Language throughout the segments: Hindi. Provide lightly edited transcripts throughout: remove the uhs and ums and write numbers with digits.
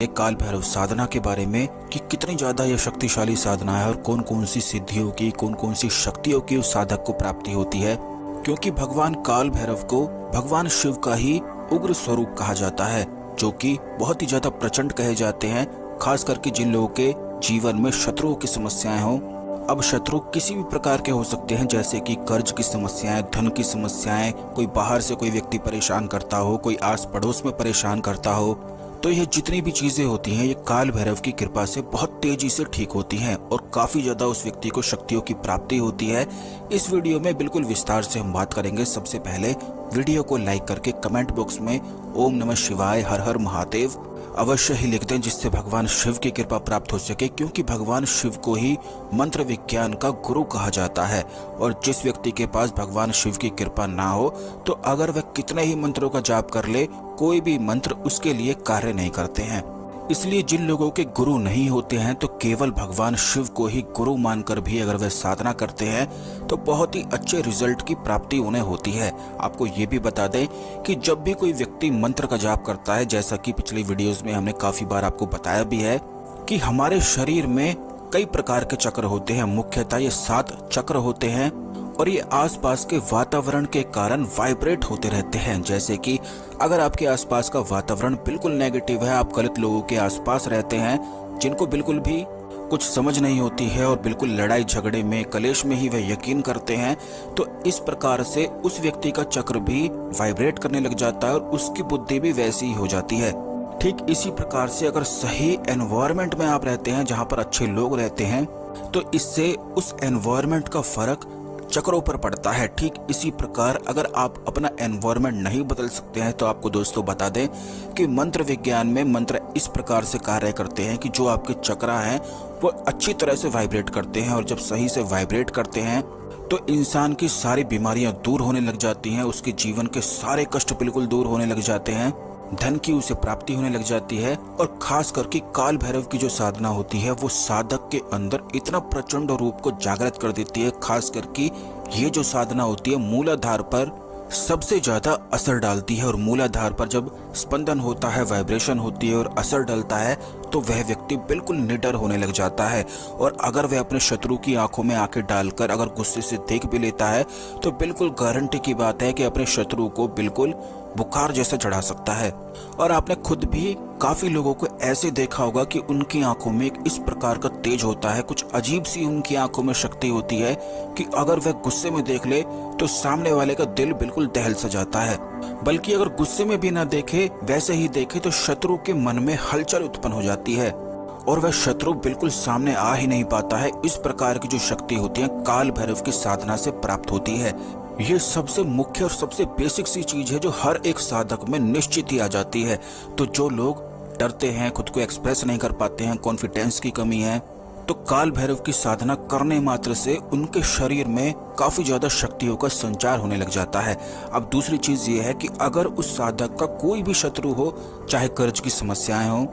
एक काल भैरव साधना के बारे में कि कितनी ज्यादा यह शक्तिशाली साधना है और कौन कौन सी सिद्धियों की, कौन कौन सी शक्तियों की उस साधक को प्राप्ति होती है। क्योंकि भगवान काल भैरव को भगवान शिव का ही उग्र स्वरूप कहा जाता है, जो कि बहुत ही ज्यादा प्रचंड कहे जाते हैं, खास करके जिन लोगों के जीवन में शत्रुओं की समस्याएं हों। अब शत्रु किसी भी प्रकार के हो सकते हैं, जैसे कि कर्ज की समस्याएं, धन की समस्याएं, कोई बाहर से कोई व्यक्ति परेशान करता हो, कोई आस पड़ोस में परेशान करता हो। तो ये जितनी भी चीजें होती हैं, ये काल भैरव की कृपा से बहुत तेजी से ठीक होती हैं और काफी ज्यादा उस व्यक्ति को शक्तियों की प्राप्ति होती है। इस वीडियो में बिल्कुल विस्तार से हम बात करेंगे। सबसे पहले वीडियो को लाइक करके कमेंट बॉक्स में ओम नमः शिवाय, हर हर महादेव अवश्य ही लिख दें, जिससे भगवान शिव की कृपा प्राप्त हो सके। क्योंकि भगवान शिव को ही मंत्र विज्ञान का गुरु कहा जाता है और जिस व्यक्ति के पास भगवान शिव की कृपा ना हो, तो अगर वह कितने ही मंत्रों का जाप कर ले, कोई भी मंत्र उसके लिए कार्य नहीं करते हैं। इसलिए जिन लोगों के गुरु नहीं होते हैं, तो केवल भगवान शिव को ही गुरु मानकर भी अगर वे साधना करते हैं तो बहुत ही अच्छे रिजल्ट की प्राप्ति उन्हें होती है। आपको ये भी बता दें कि जब भी कोई व्यक्ति मंत्र का जाप करता है, जैसा कि पिछली वीडियोस में हमने काफी बार आपको बताया भी है कि हमारे शरीर में कई प्रकार के चक्र होते हैं। मुख्यतः ये 7 चक्र होते हैं और ये आसपास के वातावरण के कारण वाइब्रेट होते रहते हैं। जैसे कि अगर आपके आसपास का वातावरण बिल्कुल नेगेटिव है, आप गलत लोगों के आसपास रहते हैं जिनको बिल्कुल भी कुछ समझ नहीं होती है और बिल्कुल लड़ाई झगड़े में, कलेश में ही वह यकीन करते हैं, तो इस प्रकार से उस व्यक्ति का चक्र भी वाइब्रेट करने लग जाता है और उसकी बुद्धि भी वैसी ही हो जाती है। ठीक इसी प्रकार से अगर सही एनवायरनमेंट में आप रहते हैं, जहाँ पर अच्छे लोग रहते हैं, तो इससे उस एनवायरनमेंट का फर्क चक्रों पर पड़ता है। ठीक इसी प्रकार अगर आप अपना एनवायरनमेंट नहीं बदल सकते हैं, तो आपको दोस्तों बता दें कि मंत्र विज्ञान में मंत्र इस प्रकार से कार्य करते हैं कि जो आपके चक्र हैं वो अच्छी तरह से वाइब्रेट करते हैं और जब सही से वाइब्रेट करते हैं तो इंसान की सारी बीमारियां दूर होने लग जाती हैं, उसके जीवन के सारे कष्ट बिल्कुल दूर होने लग जाते हैं, धन की उसे प्राप्ति होने लग जाती है। और खास करके काल भैरव की जो साधना होती है वो साधक के अंदर इतना प्रचंड रूप को जागृत कर देती है। खास करके ये जो साधना होती है मूलाधार पर सबसे ज्यादा असर डालती है और मूलाधार पर जब स्पंदन होता है, वाइब्रेशन होती है और असर डलता है, तो वह व्यक्ति बिल्कुल निडर होने लग जाता है। और अगर वह अपने शत्रु की आंखों में आंखें डालकर अगर गुस्से से देख भी लेता है, तो बिल्कुल गारंटी की बात है कि अपने शत्रु को बिल्कुल बुखार जैसा चढ़ा सकता है। और आपने खुद भी काफी लोगों को ऐसे देखा होगा कि उनकी आंखों में एक इस प्रकार का तेज होता है, कुछ अजीब सी उनकी आंखों में शक्ति होती है कि अगर वह गुस्से में देख ले तो सामने वाले का दिल बिल्कुल दहल सा जाता है। बल्कि अगर गुस्से में भी ना देखे, वैसे ही देखे, तो शत्रु के मन में हलचल उत्पन्न हो जाती है और वह शत्रु बिल्कुल सामने आ ही नहीं पाता है। इस प्रकार की जो शक्ति होती है काल भैरव की साधना से प्राप्त होती है। ये सबसे मुख्य और सबसे बेसिक सी चीज है जो हर एक साधक में निश्चित ही आ जाती है। तो जो लोग डरते हैं, खुद को एक्सप्रेस नहीं कर पाते हैं, कॉन्फिडेंस की कमी है, तो काल भैरव की साधना करने मात्र से उनके शरीर में काफी ज्यादा शक्तियों का संचार होने लग जाता है। अब दूसरी चीज ये है कि अगर उस साधक का कोई भी शत्रु हो, चाहे कर्ज की समस्याएं हो,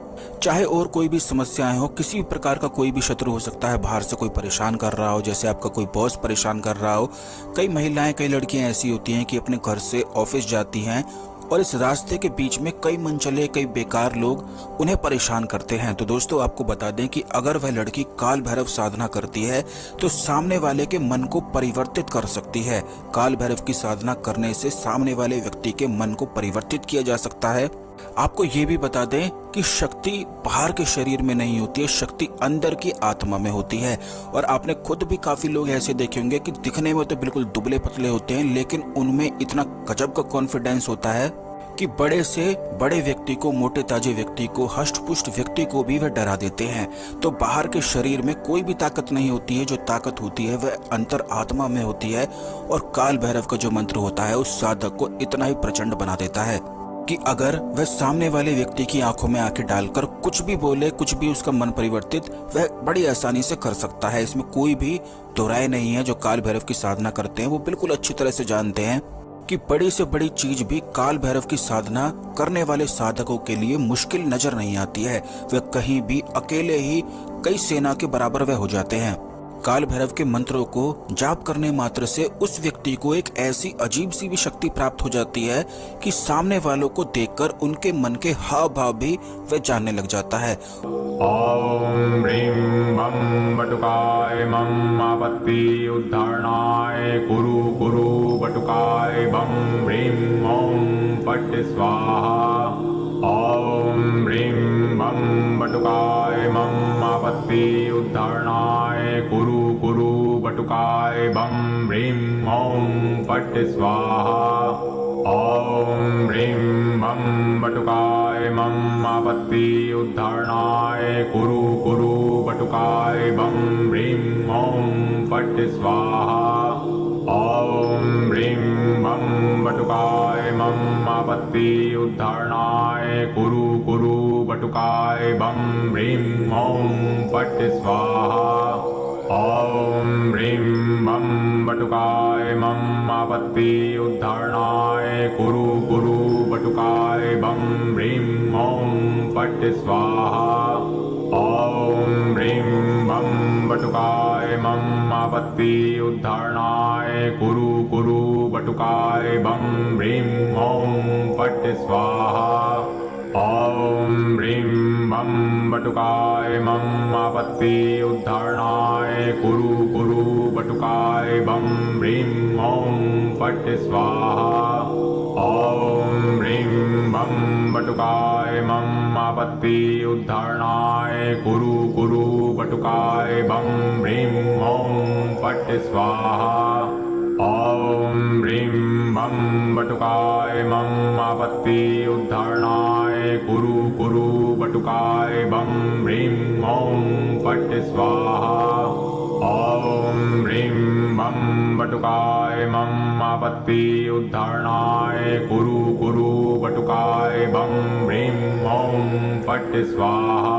चाहे और कोई भी समस्याएं हो, किसी भी प्रकार का कोई भी शत्रु हो सकता है, बाहर से कोई परेशान कर रहा हो, जैसे आपका कोई बॉस परेशान कर रहा हो। कई महिलाएं, कई लड़कियां ऐसी होती हैं कि अपने घर से ऑफिस जाती हैं और इस रास्ते के बीच में कई मनचले, कई बेकार लोग उन्हें परेशान करते हैं। तो दोस्तों आपको बता दें कि अगर वह लड़की काल भैरव साधना करती है तो सामने वाले के मन को परिवर्तित कर सकती है। काल भैरव की साधना करने से सामने वाले व्यक्ति के मन को परिवर्तित किया जा सकता है। आपको ये भी बता दें कि शक्ति बाहर के शरीर में नहीं होती है, शक्ति अंदर की आत्मा में होती है। और आपने खुद भी काफी लोग ऐसे देखे होंगे कि दिखने में तो बिल्कुल दुबले पतले होते हैं, लेकिन उनमें इतना गजब का कॉन्फिडेंस होता है कि बड़े से बड़े व्यक्ति को, मोटे ताजे व्यक्ति को, हष्ट पुष्ट व्यक्ति को भी वह डरा देते हैं। तो बाहर के शरीर में कोई भी ताकत नहीं होती है, जो ताकत होती है वह अंतर आत्मा में होती है। और काल भैरव का जो मंत्र होता है उस साधक को इतना ही प्रचंड बना देता है कि अगर वह सामने वाले व्यक्ति की आंखों में आंखें डालकर कुछ भी बोले, कुछ भी उसका मन परिवर्तित वह बड़ी आसानी से कर सकता है। इसमें कोई भी दो राय नहीं है। जो काल भैरव की साधना करते हैं वो बिल्कुल अच्छी तरह से जानते हैं कि बड़ी से बड़ी चीज भी काल भैरव की साधना करने वाले साधकों के लिए मुश्किल नजर नहीं आती है। वह कहीं भी अकेले ही कई सेना के बराबर वह हो जाते हैं। काल भैरव के मंत्रों को जाप करने मात्र से उस व्यक्ति को एक ऐसी अजीब सी भी शक्ति प्राप्त हो जाती है कि सामने वालों को देखकर उनके मन के हाव भाव भी वह जानने लग जाता है। ॐ ह्रीं बं बटुकाय मम आपत्ति उद्धारणाय कुरु कुरु बटुकाय बं ह्रीं ॐ फट् स्वाहा। ॐ ह्रीं बं बटुकाय मम आपत्ति उद्धारणाय कुरु कुरु बटुकाय बं ह्रीं ॐ फट् स्वाहा। ॐ ह्रीं बं बटुकाय मम आपत्ति उद्धारणाय कुरु कुरु बटुकाय बं ह्रीं ॐ फट् स्वाहा। ॐ ह्रीं बं बटुकाय मम आपत्ति उद्धारणाय कुरु कुरु बटुकाय बं ह्रीं ॐ फट् स्वाहा। ॐ ह्रीं बं बटुकाय मम आपत्ति उद्धारणाय कुरु कुरु बटुकाय बं ह्रीं ॐ फट् स्वाहा। ॐ ह्रीं बं बटुकाय मम आपत्ति उद्धारणाय कुरु कुरु बटुकाय बं ह्रीं ॐ फट् स्वाहा। ॐ ह्रीं बं बटुकाय मम आपत्ति उद्धारणाय कुरु कुरु बटुकाय बं ह्रीं ॐ फट् स्वाहा। ॐ ह्रीं बं बटुकाय मम आपत्ति उद्धारणाय कुरु कुरु बटुकाय बं ह्रीं ॐ फट् स्वाहा। ॐ ह्रीं बं बटुकाय मम आपत्ति उद्धारणाय कुरु कुरु बटुकाय बं ह्रीं ॐ फट् स्वाहा। ॐ ह्रीं बं बटुकाय मम आपत्ति उद्धारणाय कुरु कुरु बटुकाय बं ह्रीं ॐ फट् स्वाहा।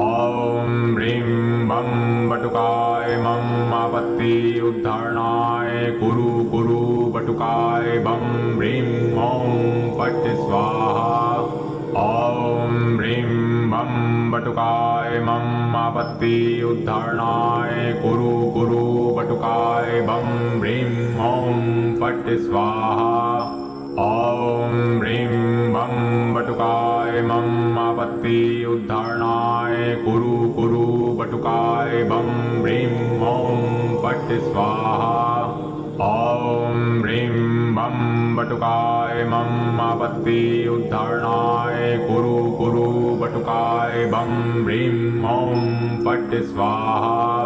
ॐ ह्रीं बं बटुकाय मम आपत्ति उद्धारणाय कुरु कुरु बटुकाय बं ह्रीं ॐ फट् स्वाहा। ॐ ह्रीं बं बटुकाय मम आपत्ति उद्धारणाय कुरु कुरु बटुकाय बं ह्रीं ॐ फट् स्वाहा। ॐ ह्रीं बं बटुकाय मम आपत्ति उद्धारणाय कुरु कुरु बटुकाय बं ह्रीं ॐ फट् स्वाहा। ॐ ह्रीं बं बटुकाय मम आपत्ति उद्धारणाय कुरु कुरु बटुकाय बं ह्रीं ॐ फट् स्वाहा।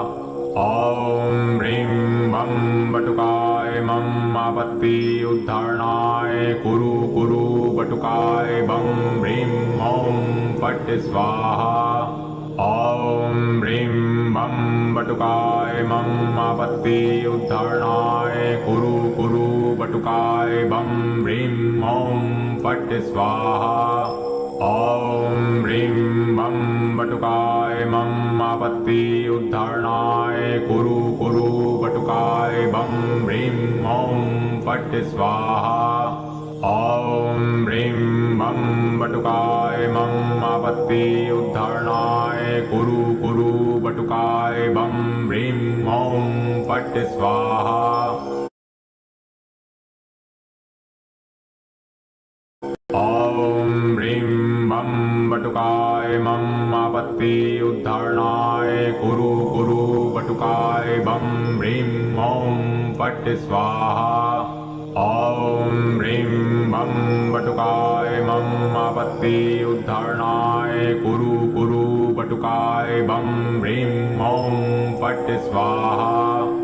ॐ ह्रीं बं बटुकाय मम आपत्ति उद्धारणाय कुरु कुरु बटुकाय बं ह्रीं ॐ फट् स्वाहा। ॐ ह्रीं बं बटुकाय मम आपत्ति उद्धारणाय कुरु कुरु बटुकाय बं ह्रीं ॐ फट् स्वाहा। ॐ ह्रीं बं बटुकाय मम आपत्ति उद्धारणाय कुरु कुरु बटुकाय बं ह्रीं ॐ फट् स्वाहा। ॐ ह्रीं बं बटुकाय मम आपत्ति उद्धारणाय कुरु कुरु बटुकाय बं ह्रीं ॐ फट् स्वाहा। ॐ ह्रीं बं बटुकाय मम आपत्ति उद्धारणाय कुरु कुरु बटुकाय बं ह्रीं ॐ फट् स्वाहा। ॐ ह्रीं बं बटुकाय मम आपत्ति उद्धारणाय कुरु कुरु बटुकाय बं ह्रीं ॐ फट् स्वाहा।